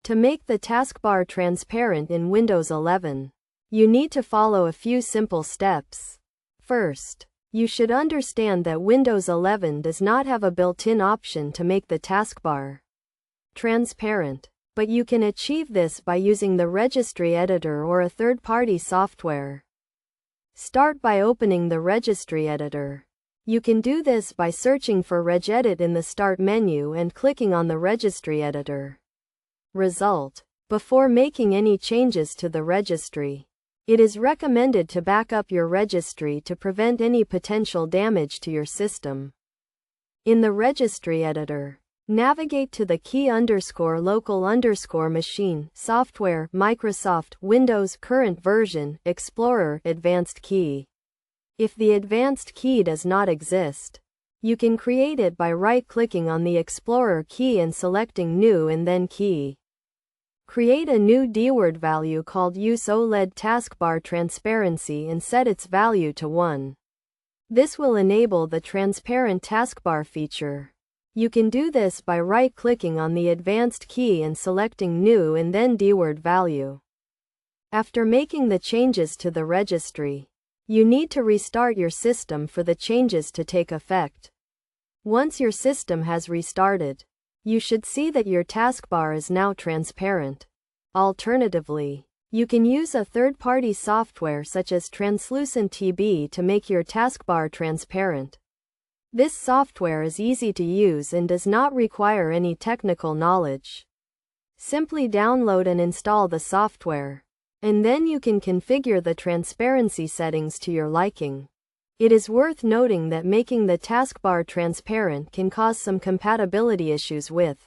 To make the taskbar transparent in Windows 11, you need to follow a few simple steps. First, you should understand that Windows 11 does not have a built-in option to make the taskbar transparent, but you can achieve this by using the registry editor or a third-party software. Start by opening the registry editor. You can do this by searching for regedit in the Start menu and clicking on the registry editor. Result. Before making any changes to the registry, it is recommended to back up your registry to prevent any potential damage to your system. In the registry editor, navigate to the key_local_machine, software, Microsoft, Windows, current version, Explorer, advanced key. If the advanced key does not exist, you can create it by right-clicking on the Explorer key and selecting New and then Key. Create a new DWORD value called Use OLED Taskbar Transparency and set its value to 1. This will enable the transparent taskbar feature. You can do this by right-clicking on the advanced key and selecting New and then DWORD value. After making the changes to the registry, you need to restart your system for the changes to take effect. Once your system has restarted, you should see that your taskbar is now transparent. Alternatively, you can use a third-party software such as Translucent TB to make your taskbar transparent. This software is easy to use and does not require any technical knowledge. Simply download and install the software, and then you can configure the transparency settings to your liking. It is worth noting that making the taskbar transparent can cause some compatibility issues with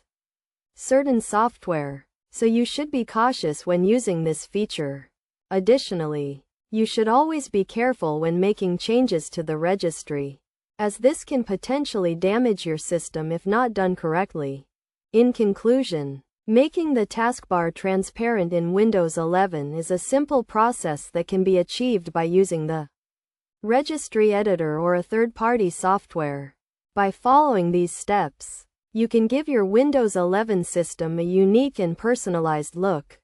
certain software, so you should be cautious when using this feature. Additionally, you should always be careful when making changes to the registry, as this can potentially damage your system if not done correctly. In conclusion, making the taskbar transparent in Windows 11 is a simple process that can be achieved by using the registry editor or a third-party software. By following these steps, you can give your Windows 11 system a unique and personalized look.